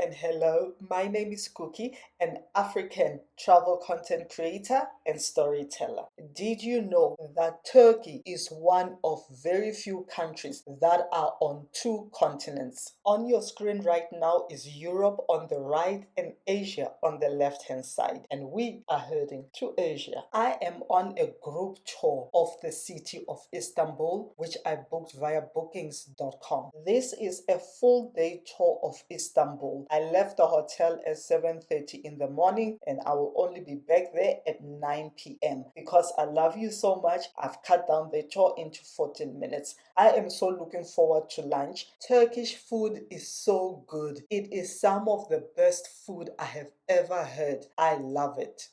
and hello. My name is Cookie, an African travel content creator and storyteller. Did you know that Turkey is one of very few countries that are on two continents? On your screen right now is Europe on the right and Asia on the left hand side, and we are heading to Asia. I am on a group tour of the city of Istanbul, which I booked via bookings.com. This is a full day tour of Istanbul. I left the hotel at 7:30 in the morning and I will only be back there at 9 p.m. Because I love you so much, I've cut down the tour into 14 minutes. I am so looking forward to lunch. Turkish food is so good. It is some of the best food I have ever had. I love it.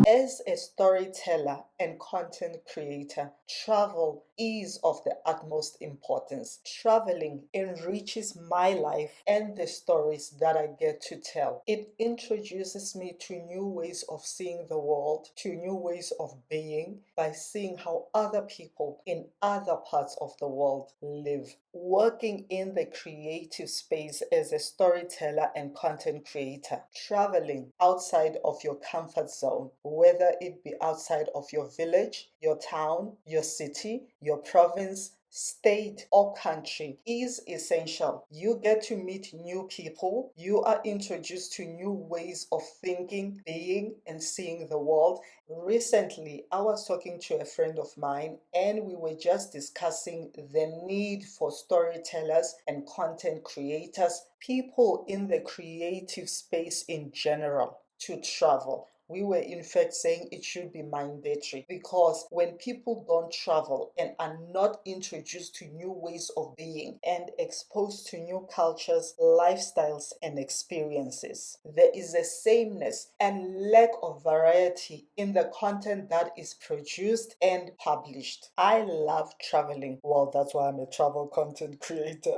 As a storyteller and content creator, travel is of the utmost importance. Traveling enriches my life and the stories that I get to tell. It introduces me to new ways of seeing the world, to new ways of being, by seeing how other people in other parts of the world live. Working in the creative space as a storyteller and content creator, traveling outside of your comfort zone, whether it be outside of your village, your town, your city, your province, state, or country, is essential. You get to meet new people, you are introduced to new ways of thinking, being, and seeing the world. Recently, I was talking to a friend of mine, and we were just discussing the need for storytellers and content creators, people in the creative space in general, to travel. We were in fact saying it should be mandatory, because when people don't travel and are not introduced to new ways of being and exposed to new cultures, lifestyles, and experiences, there is a sameness and lack of variety in the content that is produced and published. I love traveling. Well, that's why I'm a travel content creator.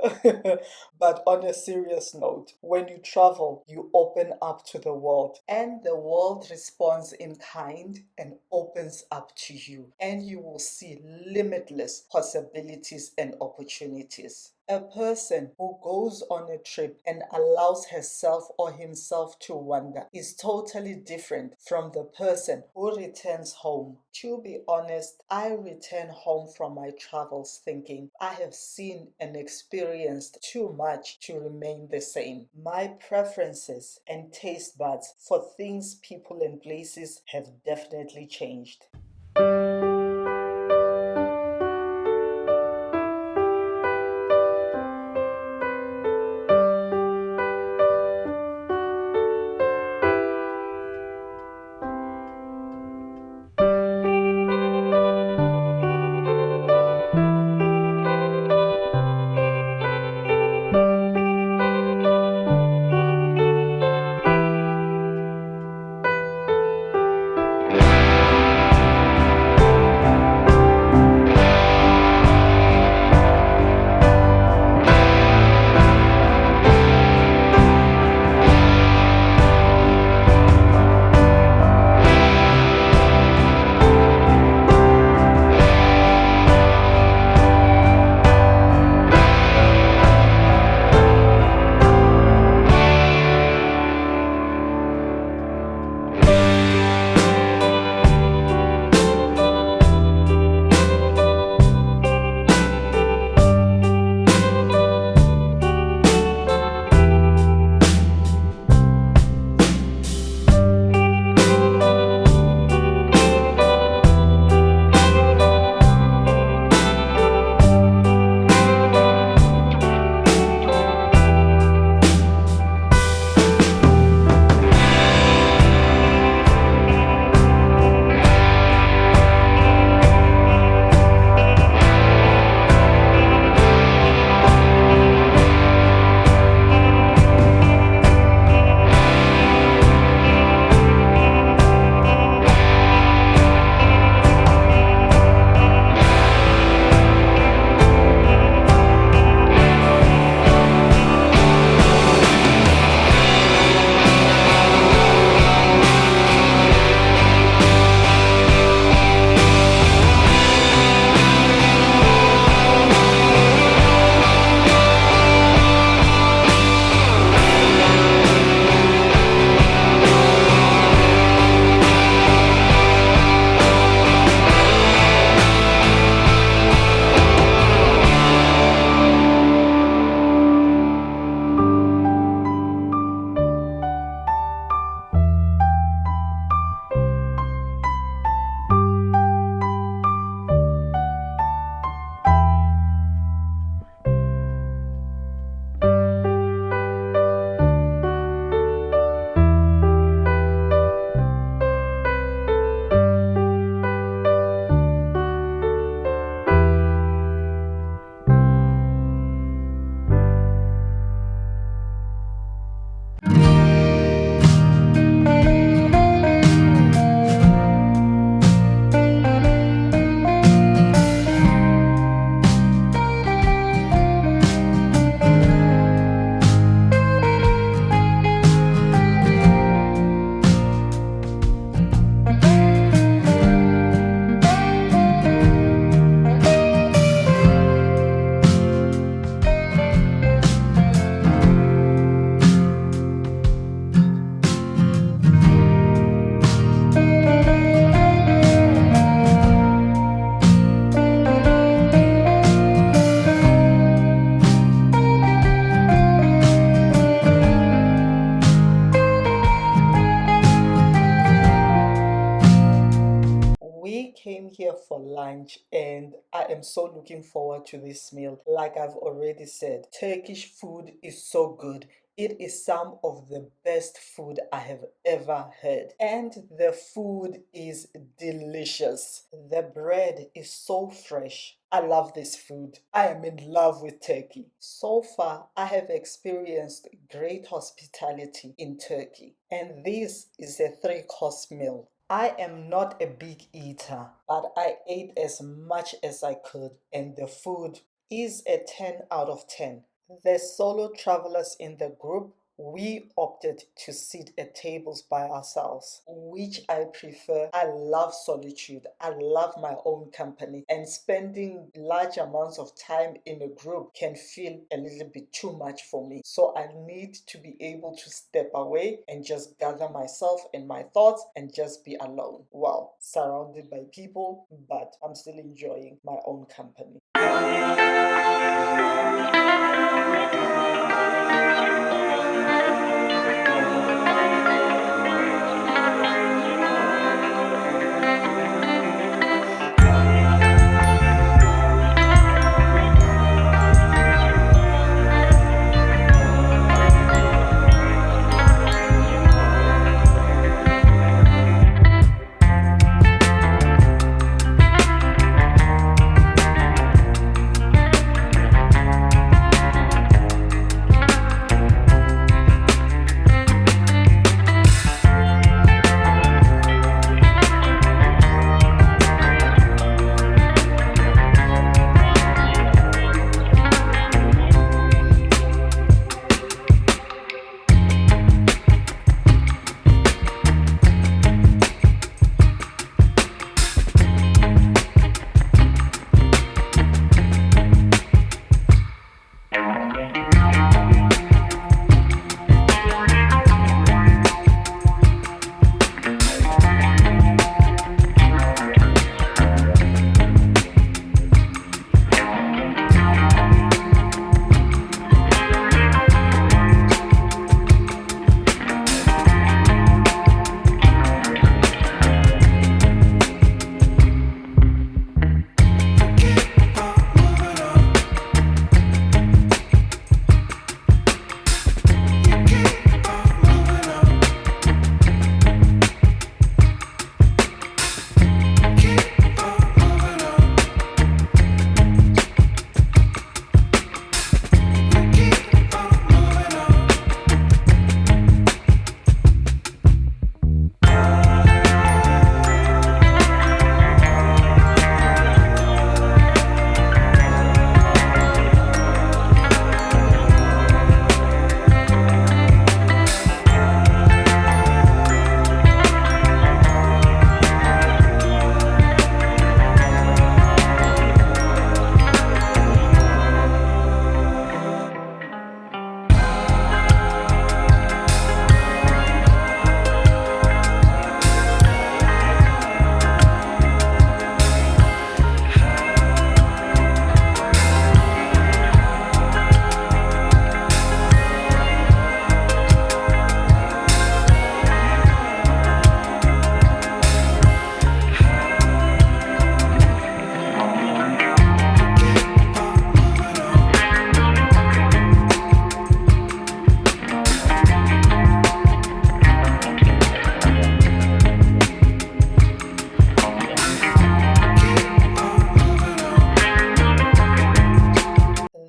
But on a serious note, when you travel, you open up to the world, and the world responds in kind and opens up to you, and you will see limitless possibilities and opportunities. A person who goes on a trip and allows herself or himself to wander is totally different from the person who returns home. To be honest, I return home from my travels thinking I have seen and experienced too much to remain the same. My preferences and taste buds for things, people, and places have definitely changed. came here for lunch and I am so looking forward to this meal. Like I've already said, Turkish food is so good. It is some of the best food I have ever had. And the food is delicious. The bread is so fresh. I love this food. I am in love with Turkey. So far, I have experienced great hospitality in Turkey. And this is a three-course meal. I am not a big eater, but I ate as much as I could, and the food is a 10 out of 10. The solo travelers in the group, we opted to sit at tables by ourselves, which I prefer. I love solitude. I love my own company, and spending large amounts of time in a group can feel a little bit too much for me. So I need to be able to step away and just gather myself and my thoughts and just be alone. Wow, surrounded by people, but I'm still enjoying my own company.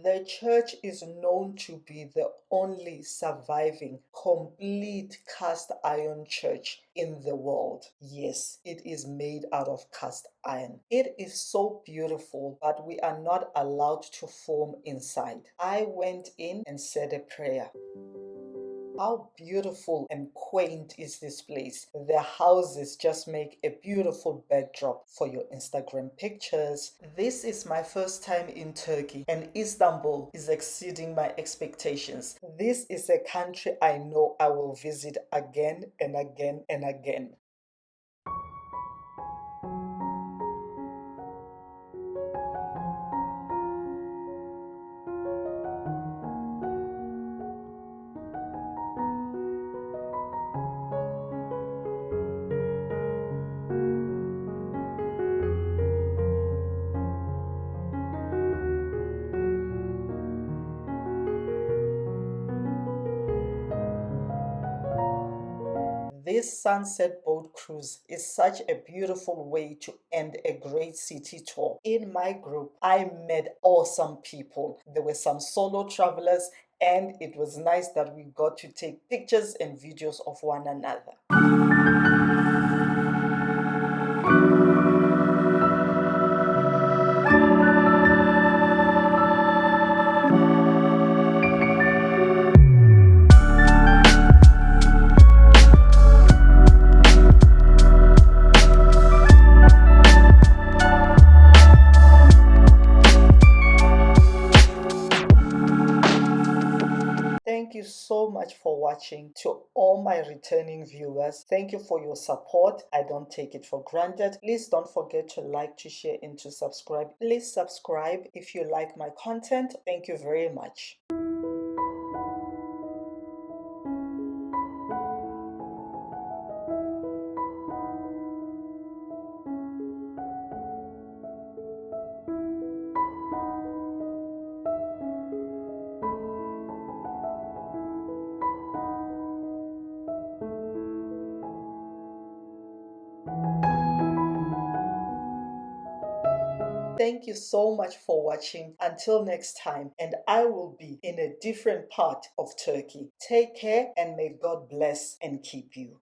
The church is known to be the only surviving complete cast iron church in the world. Yes, it is made out of cast iron. It is so beautiful, but we are not allowed to film inside. I went in and said a prayer. How beautiful and quaint is this place? The houses just make a beautiful backdrop for your Instagram pictures. This is my first time in Turkey, and Istanbul is exceeding my expectations. This is a country I know I will visit again and again and again. this sunset boat cruise is such a beautiful way to end a great city tour. In my group, I met awesome people. There were some solo travelers, and it was nice that we got to take pictures and videos of one another. Thank you so much for watching. To all my returning viewers, thank you for your support. I don't take it for granted. Please don't forget to like, to share, and to subscribe. Please subscribe if you like my content. Thank you very much. Thank you so much for watching. Until next time, and I will be in a different part of Turkey. Take care, and may God bless and keep you.